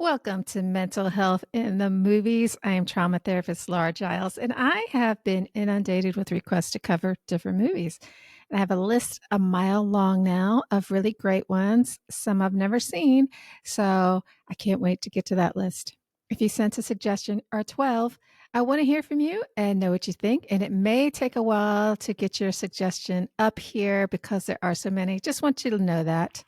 Welcome to Mental Health in the Movies. I am trauma therapist Laura Giles, and I have been inundated with requests to cover different movies. And I have a list a mile long now of really great ones, some I've never seen. So I can't wait to get to that list. If you sent a suggestion or 12, I want to hear from you and know what you think. And it may take a while to get your suggestion up here because there are so many. Just want you to know that.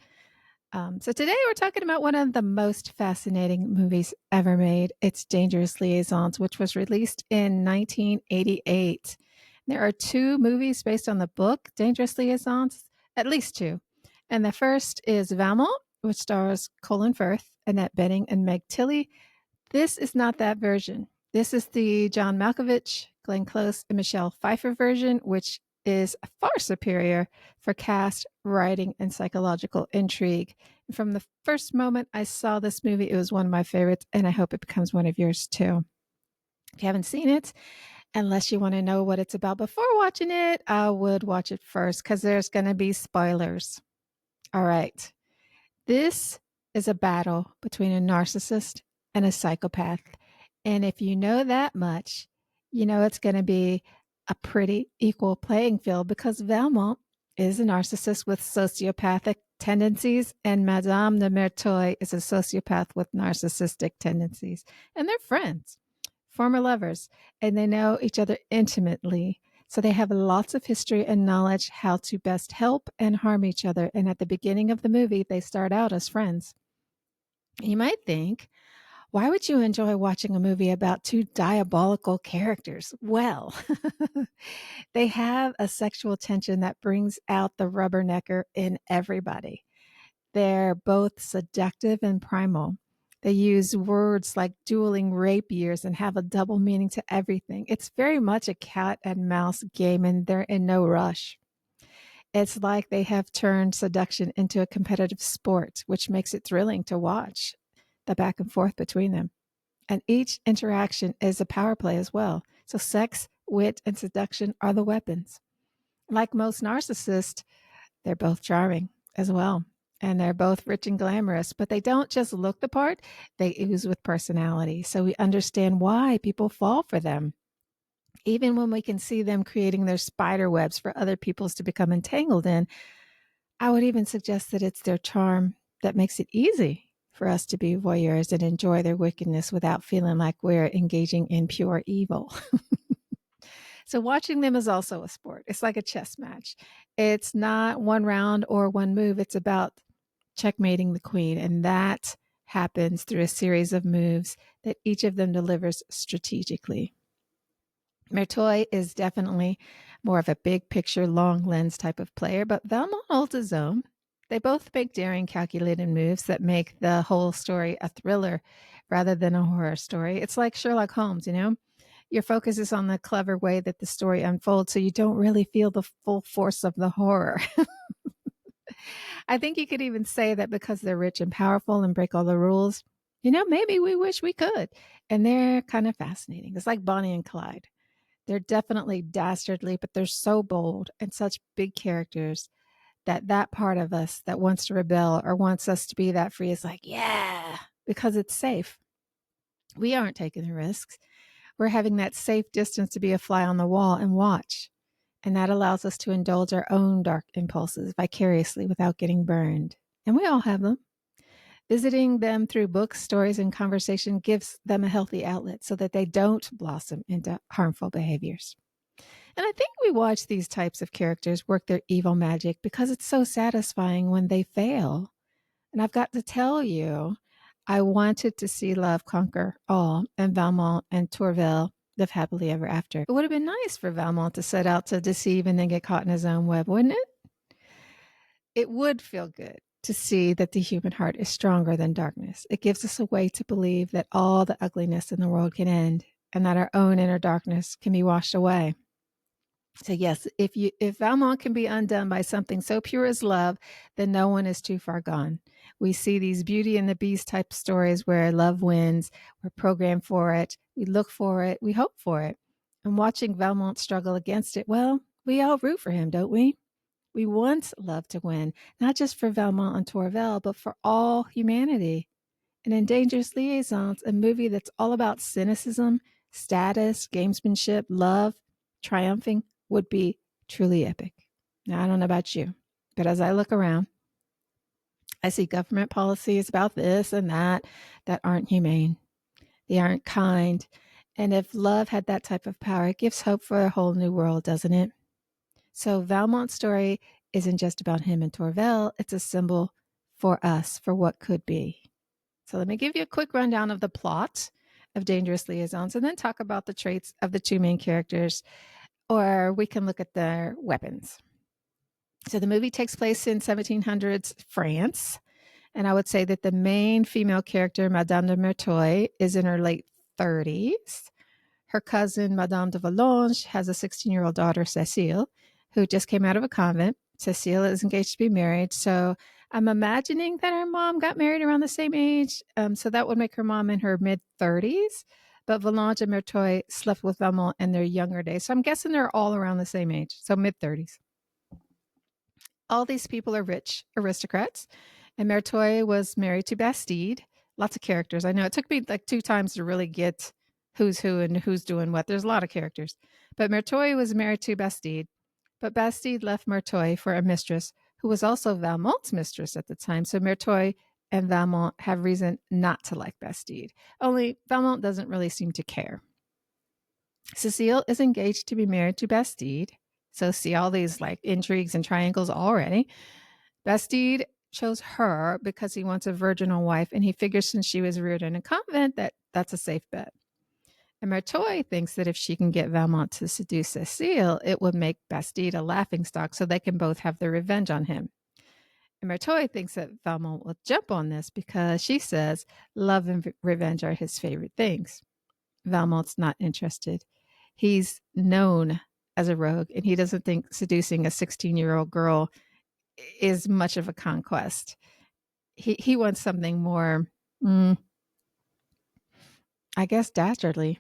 So today we're talking about one of the most fascinating movies ever made. It's Dangerous Liaisons, which was released in 1988. There are two movies based on the book Dangerous Liaisons, at least two. And the first is Valmont, which stars Colin Firth, Annette Bening, and Meg Tilly. This is not that version. This is the John Malkovich, Glenn Close, and Michelle Pfeiffer version, which is far superior for cast, writing, and psychological intrigue. And from the first moment I saw this movie, it was one of my favorites, and I hope it becomes one of yours too. If you haven't seen it, unless you want to know what it's about before watching it, I would watch it first because there's going to be spoilers. All right. This is a battle between a narcissist and a psychopath. And if you know that much, you know it's going to be a pretty equal playing field because Valmont is a narcissist with sociopathic tendencies, and Madame de Merteuil is a sociopath with narcissistic tendencies. And they're friends, former lovers, and they know each other intimately. So they have lots of history and knowledge how to best help and harm each other. And at the beginning of the movie, they start out as friends. You might think, why would you enjoy watching a movie about two diabolical characters? Well, they have a sexual tension that brings out the rubbernecker in everybody. They're both seductive and primal. They use words like dueling rapiers and have a double meaning to everything. It's very much a cat and mouse game, and they're in no rush. It's like they have turned seduction into a competitive sport, which makes it thrilling to watch the back and forth between them. And each interaction is a power play as well. So sex, wit, and seduction are the weapons. Like most narcissists, they're both charming as well. And they're both rich and glamorous, but they don't just look the part, they ooze with personality. So we understand why people fall for them. Even when we can see them creating their spider webs for other peoples to become entangled in, I would even suggest that it's their charm that makes it easy for us to be voyeurs and enjoy their wickedness without feeling like we're engaging in pure evil. So watching them is also a sport. It's like a chess match. It's not one round or one move. It's about checkmating the queen. And that happens through a series of moves that each of them delivers strategically. Merteuil is definitely more of a big picture, long lens type of player, but Valmont holds his own. They both make daring, calculated moves that make the whole story a thriller rather than a horror story. It's like Sherlock Holmes, you know? Your focus is on the clever way that the story unfolds, so you don't really feel the full force of the horror. I think you could even say that because they're rich and powerful and break all the rules, maybe we wish we could. And they're kind of fascinating. It's like Bonnie and Clyde. They're definitely dastardly, but they're so bold and such big characters that part of us that wants to rebel or wants us to be that free is like, yeah, because it's safe. We aren't taking the risks. We're having that safe distance to be a fly on the wall and watch. And that allows us to indulge our own dark impulses vicariously without getting burned. And we all have them. Visiting them through books, stories, and conversation gives them a healthy outlet so that they don't blossom into harmful behaviors. And I think we watch these types of characters work their evil magic because it's so satisfying when they fail. And I've got to tell you, I wanted to see love conquer all, and Valmont and Tourvel live happily ever after. It would have been nice for Valmont to set out to deceive and then get caught in his own web, wouldn't it? It would feel good to see that the human heart is stronger than darkness. It gives us a way to believe that all the ugliness in the world can end and that our own inner darkness can be washed away. So yes, if Valmont can be undone by something so pure as love, then no one is too far gone. We see these Beauty and the Beast type stories where love wins. We're programmed for it. We look for it. We hope for it. And watching Valmont struggle against it, well, we all root for him, don't we? We want love to win, not just for Valmont and Tourvel, but for all humanity. And in Dangerous Liaisons, a movie that's all about cynicism, status, gamesmanship, love, triumphing would be truly epic. Now, I don't know about you, but as I look around, I see government policies about this and that aren't humane. They aren't kind. And if love had that type of power, it gives hope for a whole new world, doesn't it? So Valmont's story isn't just about him and Torvel. It's a symbol for us, for what could be. So let me give you a quick rundown of the plot of Dangerous Liaisons and then talk about the traits of the two main characters, or we can look at their weapons. So the movie takes place in 1700s France. And I would say that the main female character, Madame de Merteuil, is in her late 30s. Her cousin, Madame de Volanges, has a 16-year-old daughter, Cécile, who just came out of a convent. Cécile is engaged to be married. So I'm imagining that her mom got married around the same age. So that would make her mom in her mid-30s. But Volanges and Merteuil slept with Valmont in their younger days. So I'm guessing they're all around the same age, so mid-30s. All these people are rich aristocrats. And Merteuil was married to Bastide. Lots of characters. I know it took me like 2 times to really get who's who and who's doing what. There's a lot of characters. But Merteuil was married to Bastide. But Bastide left Merteuil for a mistress who was also Valmont's mistress at the time. So Merteuil and Valmont have reason not to like Bastide. Only Valmont doesn't really seem to care. Cécile is engaged to be married to Bastide. So see all these like intrigues and triangles already. Bastide chose her because he wants a virginal wife, and he figures since she was reared in a convent that that's a safe bet. And Merteuil thinks that if she can get Valmont to seduce Cécile, it would make Bastide a laughingstock so they can both have their revenge on him. And Merteuil thinks that Valmont will jump on this because she says love and revenge are his favorite things. Valmont's not interested. He's known as a rogue, and he doesn't think seducing a 16-year-old girl is much of a conquest. He wants something more, I guess, dastardly.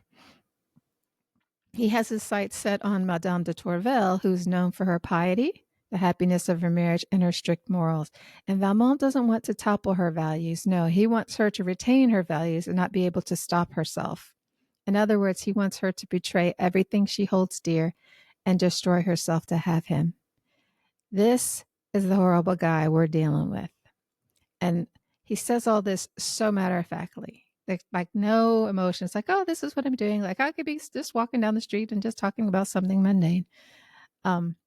He has his sights set on Madame de Torvel, who's known for her piety, the happiness of her marriage, and her strict morals. And Valmont doesn't want to topple her values. No, he wants her to retain her values and not be able to stop herself. In other words, he wants her to betray everything she holds dear and destroy herself to have him. This is the horrible guy we're dealing with. And he says all this so matter-of-factly, like no emotions, like, oh, this is what I'm doing. Like I could be just walking down the street and just talking about something mundane.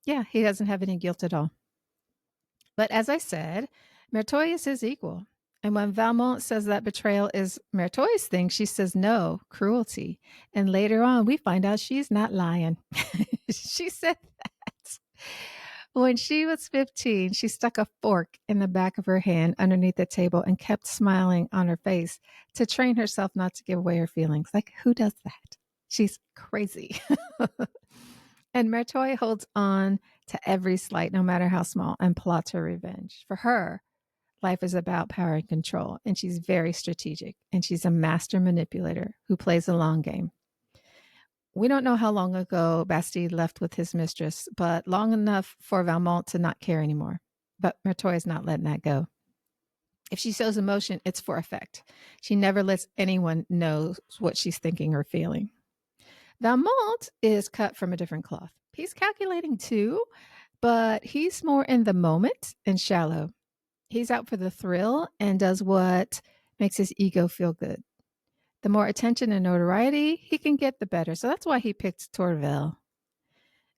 Yeah, he doesn't have any guilt at all. But as I said, Merteuil is his equal. And when Valmont says that betrayal is Merteuil's thing, she says, no, cruelty. And later on, we find out she's not lying. She said that. When she was 15, she stuck a fork in the back of her hand underneath the table and kept smiling on her face to train herself not to give away her feelings. Like, who does that? She's crazy. And Merteuil holds on to every slight, no matter how small, and plots her revenge. For her, life is about power and control, and she's very strategic, and she's a master manipulator who plays a long game. We don't know how long ago Bastide left with his mistress, but long enough for Valmont to not care anymore. But Merteuil is not letting that go. If she shows emotion, it's for effect. She never lets anyone know what she's thinking or feeling. Valmont is cut from a different cloth. He's calculating too, but he's more in the moment and shallow. He's out for the thrill and does what makes his ego feel good. The more attention and notoriety he can get, the better. So that's why he picked Torvel.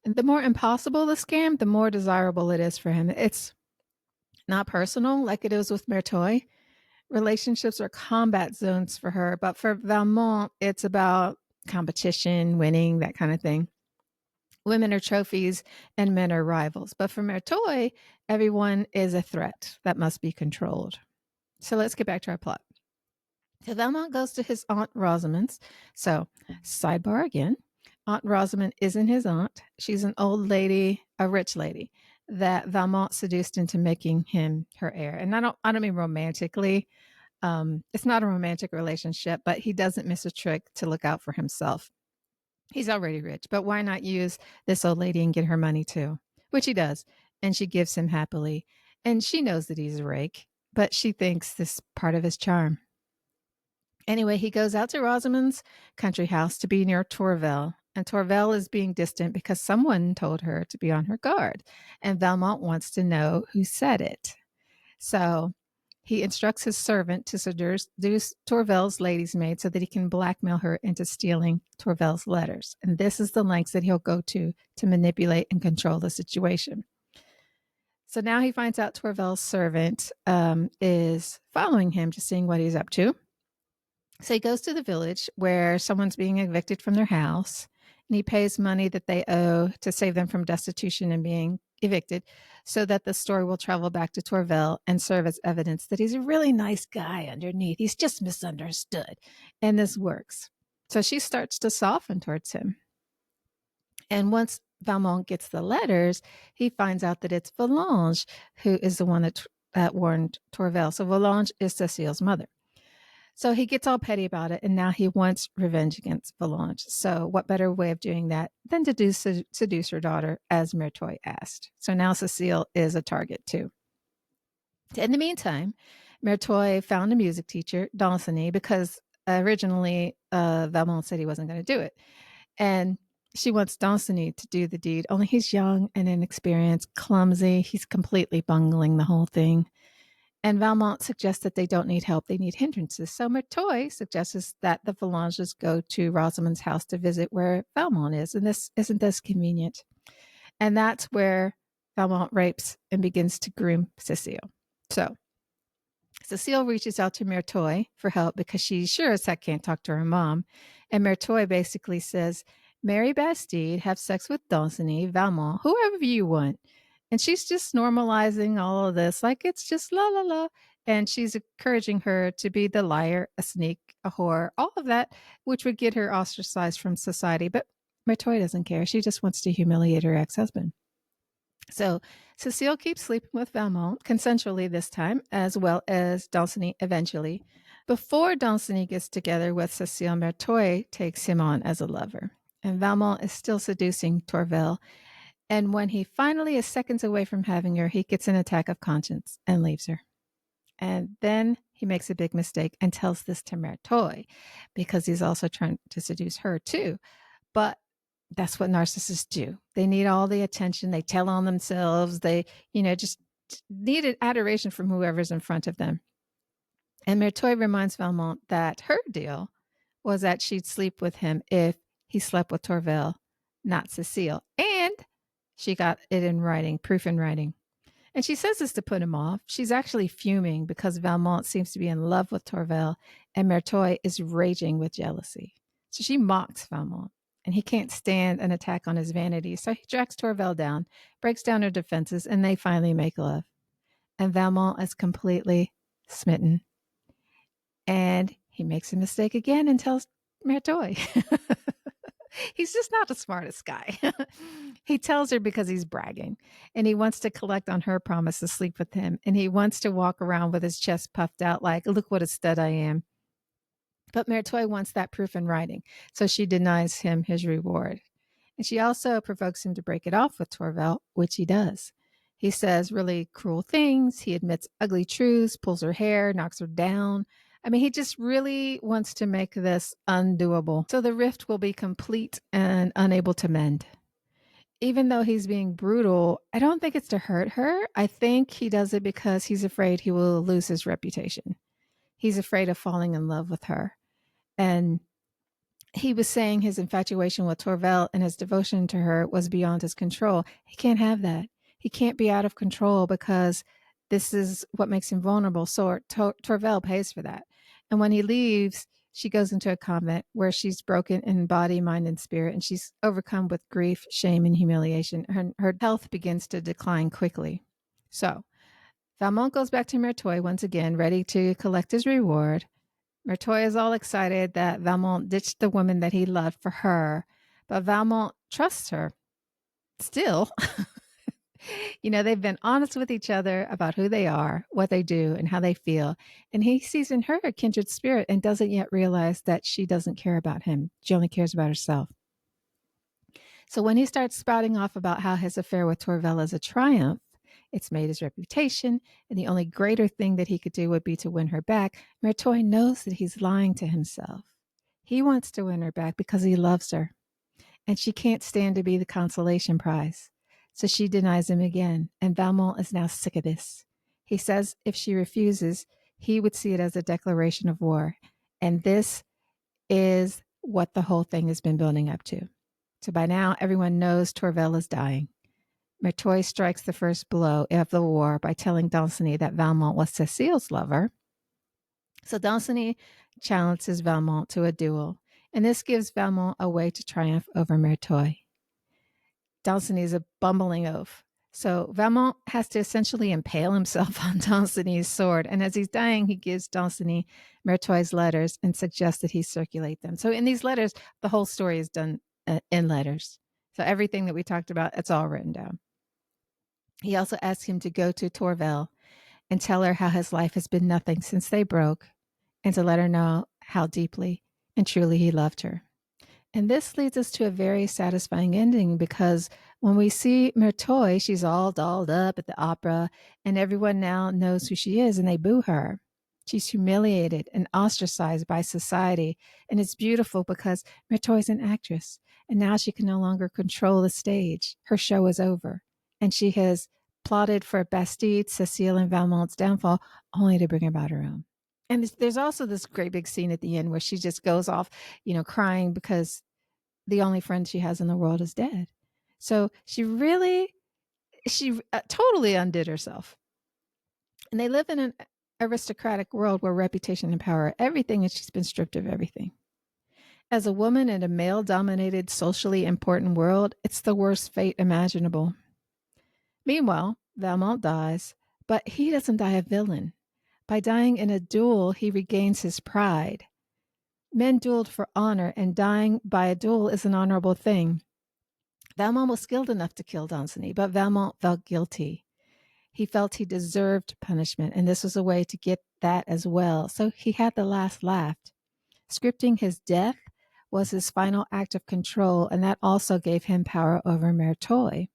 And the more impossible the scam, the more desirable it is for him. It's not personal like it is with Merteuil. Relationships are combat zones for her. But for Valmont, it's about competition, winning, that kind of thing. Women are trophies and men are rivals. But for Merteuil, everyone is a threat that must be controlled. So let's get back to our plot. So Valmont goes to his Aunt Rosamond's. So, sidebar again, Aunt Rosamond isn't his aunt. She's an old lady, a rich lady that Valmont seduced into making him her heir. And I don't mean romantically. It's not a romantic relationship, but he doesn't miss a trick to look out for himself. He's already rich, but why not use this old lady and get her money too? Which he does. And she gives him happily. And she knows that he's a rake, but she thinks this is part of his charm. Anyway, he goes out to Rosamond's country house to be near Tourvel. And Tourvel is being distant because someone told her to be on her guard. And Valmont wants to know who said it. So he instructs his servant to seduce Tourvel's lady's maid so that he can blackmail her into stealing Tourvel's letters. And this is the lengths that he'll go to manipulate and control the situation. So now he finds out Tourvel's servant is following him, just seeing what he's up to. So he goes to the village where someone's being evicted from their house, and he pays money that they owe to save them from destitution and being evicted, so that the story will travel back to Tourvel and serve as evidence that he's a really nice guy underneath. He's just misunderstood. And this works. So she starts to soften towards him. And once Valmont gets the letters, he finds out that it's Vallange who is the one that warned Tourvel. So Vallange is Cecile's mother. So he gets all petty about it, and now he wants revenge against Vallange. So what better way of doing that than to seduce her daughter, as Merteuil asked. So now Cecile is a target too. In the meantime, Merteuil found a music teacher, Danceny, because originally Valmont said he wasn't going to do it. And she wants Danceny to do the deed, only he's young and inexperienced, clumsy. He's completely bungling the whole thing. And Valmont suggests that they don't need help, they need hindrances. So Merteuil suggests that the Vallanges go to Rosamond's house to visit where Valmont is. And this isn't this convenient. And that's where Valmont rapes and begins to groom Cecile. So Cecile reaches out to Merteuil for help because she sure as heck can't talk to her mom. And Merteuil basically says, marry Bastide, have sex with Danceny, Valmont, whoever you want. And she's just normalizing all of this like it's just la la la. And she's encouraging her to be the liar, a sneak, a whore, all of that, which would get her ostracized from society. But Merteuil doesn't care. She just wants to humiliate her ex-husband. So Cecile keeps sleeping with Valmont, consensually this time, as well as Danceny eventually. Before Danceny gets together with Cecile, Merteuil takes him on as a lover. And Valmont is still seducing Tourvel. And when he finally is seconds away from having her, he gets an attack of conscience and leaves her. And then he makes a big mistake and tells this to Merteuil because he's also trying to seduce her too. But that's what narcissists do. They need all the attention. They tell on themselves. They, just needed adoration from whoever's in front of them. And Merteuil reminds Valmont that her deal was that she'd sleep with him if he slept with Tourvel, not Cecile. And she got it in writing, proof in writing. And she says this to put him off. She's actually fuming because Valmont seems to be in love with Tourvel and Merteuil is raging with jealousy. So she mocks Valmont and he can't stand an attack on his vanity. So he tracks Tourvel down, breaks down her defenses, and they finally make love. And Valmont is completely smitten. And he makes a mistake again and tells Merteuil. He's just not the smartest guy. He tells her because he's bragging and he wants to collect on her promise to sleep with him. And he wants to walk around with his chest puffed out like, look what a stud I am. But Merteuil wants that proof in writing. So she denies him his reward. And she also provokes him to break it off with Tourvel, which he does. He says really cruel things. He admits ugly truths, pulls her hair, knocks her down. I mean, he just really wants to make this undoable. So the rift will be complete and unable to mend. Even though he's being brutal, I don't think it's to hurt her. I think he does it because he's afraid he will lose his reputation. He's afraid of falling in love with her. And he was saying his infatuation with Tourvel and his devotion to her was beyond his control. He can't have that. He can't be out of control because this is what makes him vulnerable. So Tourvel pays for that. And when he leaves, she goes into a convent where she's broken in body, mind, and spirit, and she's overcome with grief, shame, and humiliation. Her health begins to decline quickly. So Valmont goes back to Merteuil once again, ready to collect his reward. Merteuil is all excited that Valmont ditched the woman that he loved for her, but Valmont trusts her still. They've been honest with each other about who they are, what they do, and how they feel. And he sees in her a kindred spirit and doesn't yet realize that she doesn't care about him. She only cares about herself. So when he starts spouting off about how his affair with Tourvel is a triumph, It's made his reputation, and the only greater thing that he could do would be to win her back. Merteuil knows that he's lying to himself. He wants to win her back because he loves her, and she can't stand to be the consolation prize. So she denies him again, and Valmont is now sick of this. He says if she refuses, he would see it as a declaration of war. And this is what the whole thing has been building up to. So by now, everyone knows Tourvel is dying. Merteuil strikes the first blow of the war by telling Danceny that Valmont was Cecile's lover. So Danceny challenges Valmont to a duel, and this gives Valmont a way to triumph over Merteuil. Danceny is a bumbling oaf. So Valmont has to essentially impale himself on Danceny's sword. And as he's dying, he gives Danceny Merteuil's letters and suggests that he circulate them. So in these letters, the whole story is done in letters. So everything that we talked about, it's all written down. He also asks him to go to Tourvel and tell her how his life has been nothing since they broke, and to let her know how deeply and truly he loved her. And this leads us to a very satisfying ending, because when we see Merteuil, she's all dolled up at the opera, and everyone now knows who she is, and they boo her. She's humiliated and ostracized by society. And it's beautiful because Merteuil is an actress, and now she can no longer control the stage. Her show is over, and she has plotted for Bastide, Cecile, and Valmont's downfall, only to bring about her own. And there's also this great big scene at the end where she just goes off, crying because the only friend she has in the world is dead. So she totally undid herself. And they live in an aristocratic world where reputation and power are everything, and she's been stripped of everything. As a woman in a male-dominated, socially important world, it's the worst fate imaginable. Meanwhile, Valmont dies, but he doesn't die a villain. By dying in a duel, he regains his pride. Men dueled for honor, and dying by a duel is an honorable thing. Valmont was skilled enough to kill Danceny, but Valmont felt guilty. He felt he deserved punishment, and this was a way to get that as well. So he had the last laugh. Scripting his death was his final act of control, and that also gave him power over Merteuil.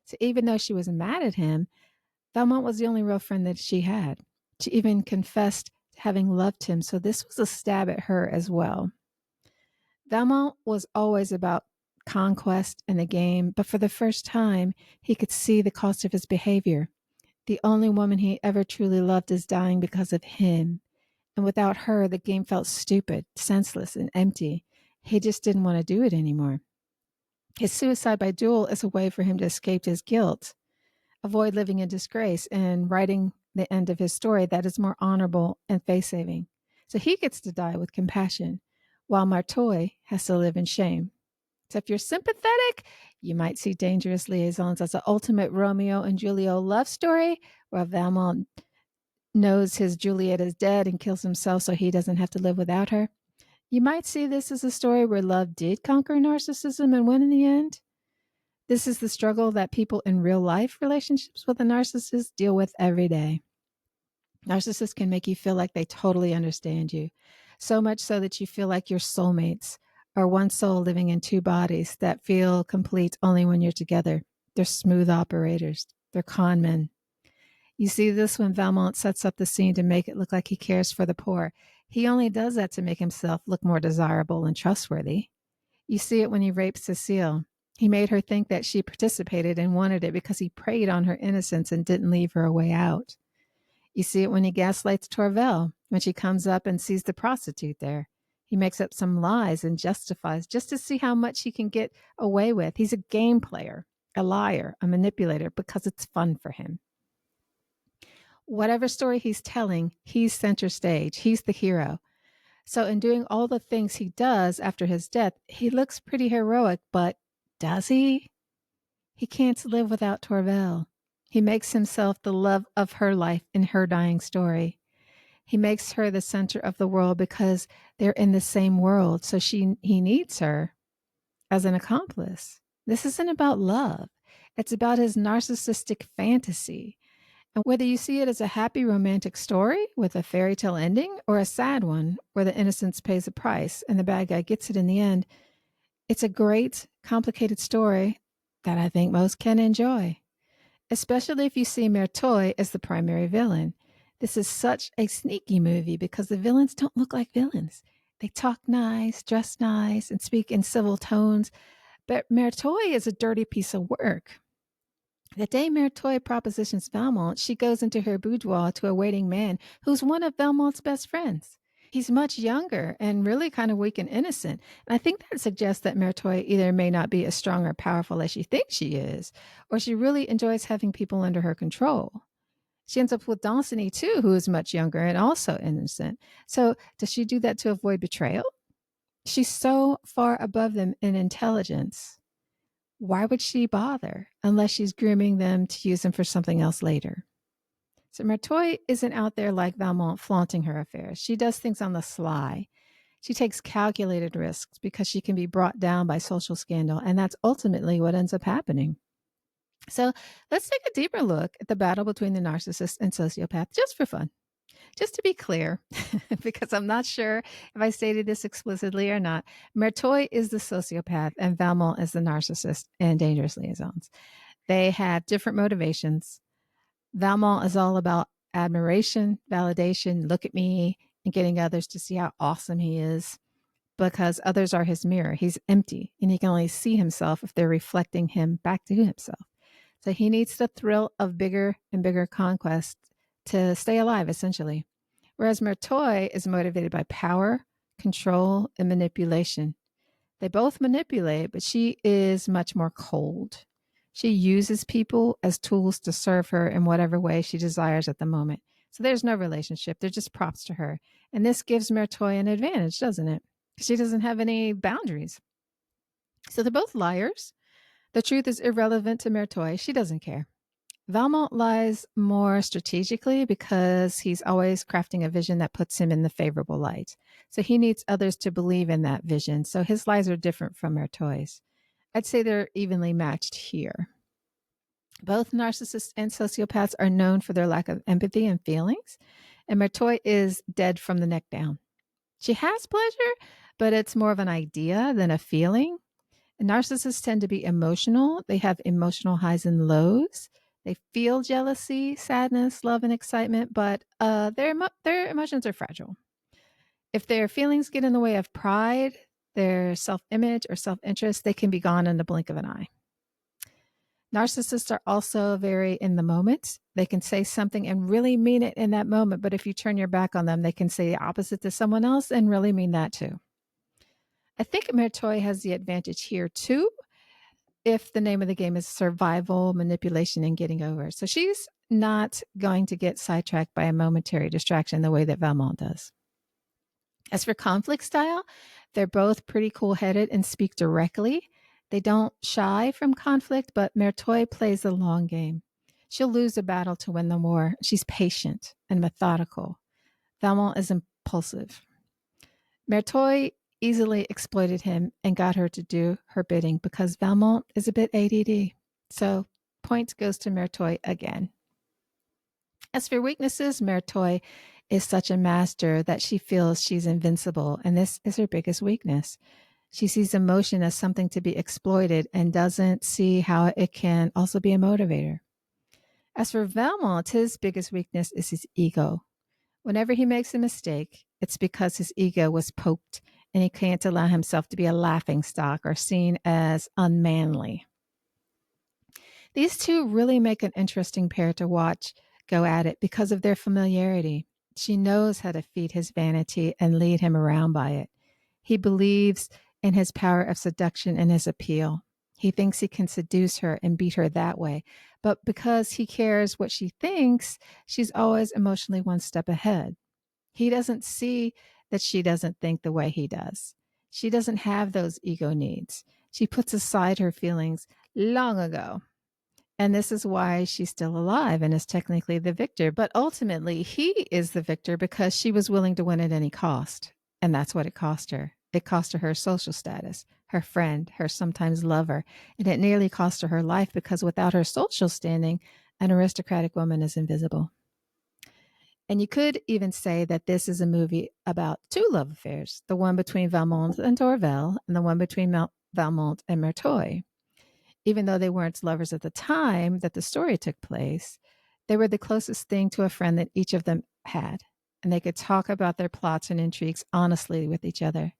So even though she was mad at him, Valmont was the only real friend that she had. She even confessed to having loved him, so this was a stab at her as well. Valmont was always about conquest and the game, but for the first time, he could see the cost of his behavior. The only woman he ever truly loved is dying because of him. And without her, the game felt stupid, senseless, and empty. He just didn't want to do it anymore. His suicide by duel is a way for him to escape his guilt, avoid living in disgrace, and writing the end of his story that is more honorable and face-saving. So he gets to die with compassion, while Merteuil has to live in shame. So if you're sympathetic, you might see Dangerous Liaisons as an ultimate Romeo and Juliet love story, where Valmont knows his Juliet is dead and kills himself so he doesn't have to live without her. You might see this as a story where love did conquer narcissism and win in the end. This is the struggle that people in real life relationships with a narcissist deal with every day. Narcissists can make you feel like they totally understand you, so much so that you feel like you're soulmates, or one soul living in two bodies that feel complete only when you're together. They're smooth operators. They're con men. You see this when Valmont sets up the scene to make it look like he cares for the poor. He only does that to make himself look more desirable and trustworthy. You see it when he raped Cecile. He made her think that she participated and wanted it because he preyed on her innocence and didn't leave her a way out. You see it when he gaslights Tourvel, when she comes up and sees the prostitute there. He makes up some lies and justifies just to see how much he can get away with. He's a game player, a liar, a manipulator, because it's fun for him. Whatever story he's telling, he's center stage. He's the hero. So in doing all the things he does after his death, he looks pretty heroic, but does he? He can't live without Tourvel. He makes himself the love of her life in her dying story. He makes her the center of the world because they're in the same world. So he needs her as an accomplice. This isn't about love. It's about his narcissistic fantasy. And whether you see it as a happy romantic story with a fairy tale ending, or a sad one where the innocence pays a price and the bad guy gets it in the end, it's a great, complicated story that I think most can enjoy. especially if you see Merteuil as the primary villain. This is such a sneaky movie because the villains don't look like villains. They talk nice, dress nice, and speak in civil tones, but Merteuil is a dirty piece of work. The day Merteuil propositions Valmont, she goes into her boudoir to a waiting man who's one of Valmont's best friends. He's much younger and really kind of weak and innocent. And I think that suggests that Merteuil either may not be as strong or powerful as she thinks she is, or she really enjoys having people under her control. She ends up with Danceny too, who is much younger and also innocent. So does she do that to avoid betrayal? She's so far above them in intelligence. Why would she bother unless she's grooming them to use them for something else later? So Merteuil isn't out there like Valmont flaunting her affairs. She does things on the sly. She takes calculated risks because she can be brought down by social scandal, and that's ultimately what ends up happening. So let's take a deeper look at the battle between the narcissist and sociopath just for fun. Just to be clear, because I'm not sure if I stated this explicitly or not, Merteuil is the sociopath and Valmont is the narcissist in Dangerous Liaisons. They have different motivations. Valmont is all about admiration, validation, look at me, and getting others to see how awesome he is because others are his mirror. He's empty and he can only see himself if they're reflecting him back to himself. So he needs the thrill of bigger and bigger conquest to stay alive, essentially. Whereas Merteuil is motivated by power, control, and manipulation. They both manipulate, but she is much more cold. She uses people as tools to serve her in whatever way she desires at the moment. So there's no relationship. They're just props to her. And this gives Merteuil an advantage, doesn't it? She doesn't have any boundaries. So they're both liars. The truth is irrelevant to Merteuil. She doesn't care. Valmont lies more strategically because he's always crafting a vision that puts him in the favorable light. So he needs others to believe in that vision. So his lies are different from Merteuil's. I'd say they're evenly matched here. Both narcissists and sociopaths are known for their lack of empathy and feelings, and Merteuil is dead from the neck down. She has pleasure, but it's more of an idea than a feeling. And narcissists tend to be emotional. They have emotional highs and lows. They feel jealousy, sadness, love, and excitement, but their emotions are fragile. If their feelings get in the way of pride, their self image, or self interest, they can be gone in the blink of an eye. Narcissists are also very in the moment. They can say something and really mean it in that moment, but if you turn your back on them, they can say the opposite to someone else and really mean that too. I think Merteuil has the advantage here too, if the name of the game is survival, manipulation, and getting over. So she's not going to get sidetracked by a momentary distraction the way that Valmont does. As for conflict style, they're both pretty cool headed and speak directly. They don't shy from conflict, but Merteuil plays the long game. She'll lose a battle to win the war. She's patient and methodical. Valmont is impulsive. Merteuil easily exploited him and got her to do her bidding because Valmont is a bit ADD. So point goes to Merteuil again. As for weaknesses, Merteuil is such a master that she feels she's invincible, and this is her biggest weakness. She sees emotion as something to be exploited and doesn't see how it can also be a motivator. As for Valmont, his biggest weakness is his ego. Whenever he makes a mistake, it's because his ego was poked and he can't allow himself to be a laughingstock or seen as unmanly. These two really make an interesting pair to watch go at it because of their familiarity. She knows how to feed his vanity and lead him around by it. He believes in his power of seduction and his appeal. He thinks he can seduce her and beat her that way. But because he cares what she thinks, she's always emotionally one step ahead. He doesn't see that she doesn't think the way he does. She doesn't have those ego needs. She puts aside her feelings long ago. And this is why she's still alive and is technically the victor. But ultimately, he is the victor because she was willing to win at any cost. And that's what it cost her. It cost her social status, her friend, her sometimes lover. And it nearly cost her life because without her social standing, an aristocratic woman is invisible. And you could even say that this is a movie about two love affairs, the one between Valmont and Dorval and the one between Valmont and Merteuil. Even though they weren't lovers at the time that the story took place, they were the closest thing to a friend that each of them had, and they could talk about their plots and intrigues honestly with each other.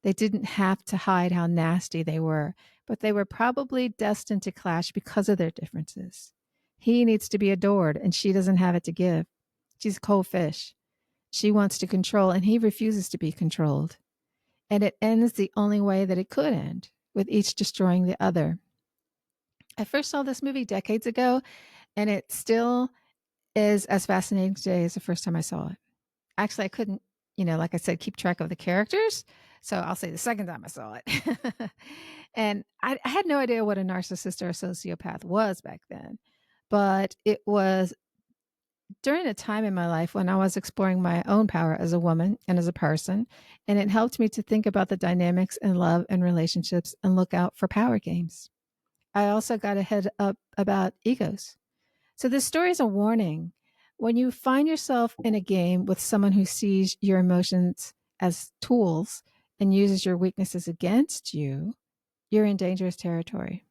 They didn't have to hide how nasty they were, but they were probably destined to clash because of their differences. He needs to be adored, and she doesn't have it to give. She's a cold fish. She wants to control, and he refuses to be controlled. And it ends the only way that it could end, with each destroying the other. I first saw this movie decades ago, and it still is as fascinating today as the first time I saw it. Actually, I couldn't, like I said, keep track of the characters. So I'll say the second time I saw it. And I had no idea what a narcissist or a sociopath was back then. But it was during a time in my life when I was exploring my own power as a woman and as a person. And it helped me to think about the dynamics in love and relationships and look out for power games. I also got a head up about egos. So this story is a warning. When you find yourself in a game with someone who sees your emotions as tools and uses your weaknesses against you, you're in dangerous territory.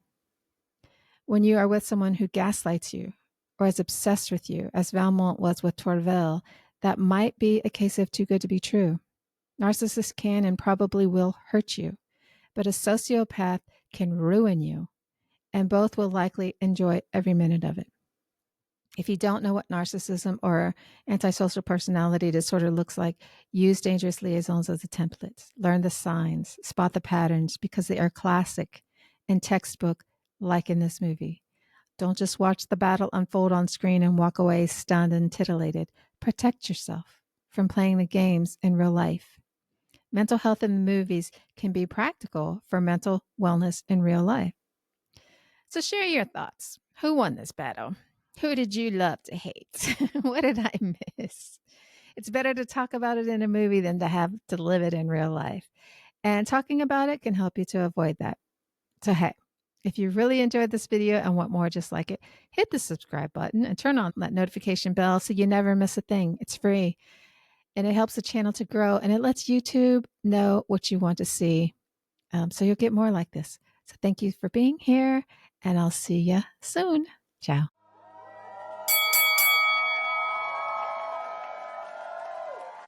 When you are with someone who gaslights you or is obsessed with you, as Valmont was with Torvel, that might be a case of too good to be true. Narcissists can and probably will hurt you, but a sociopath can ruin you, and both will likely enjoy every minute of it. If you don't know what narcissism or antisocial personality disorder looks like, use dangerous liaisons as a template. Learn the signs, spot the patterns, because they are classic and textbook, like in this movie. Don't just watch the battle unfold on screen and walk away stunned and titillated. Protect yourself from playing the games in real life. Mental health in the movies can be practical for mental wellness in real life. So share your thoughts. Who won this battle? Who did you love to hate? What did I miss? It's better to talk about it in a movie than to have to live it in real life. And talking about it can help you to avoid that. So, hey, if you really enjoyed this video and want more just like it, hit the subscribe button and turn on that notification bell so you never miss a thing. It's free and it helps the channel to grow and it lets YouTube know what you want to see. So you'll get more like this. So thank you for being here and I'll see you soon. Ciao.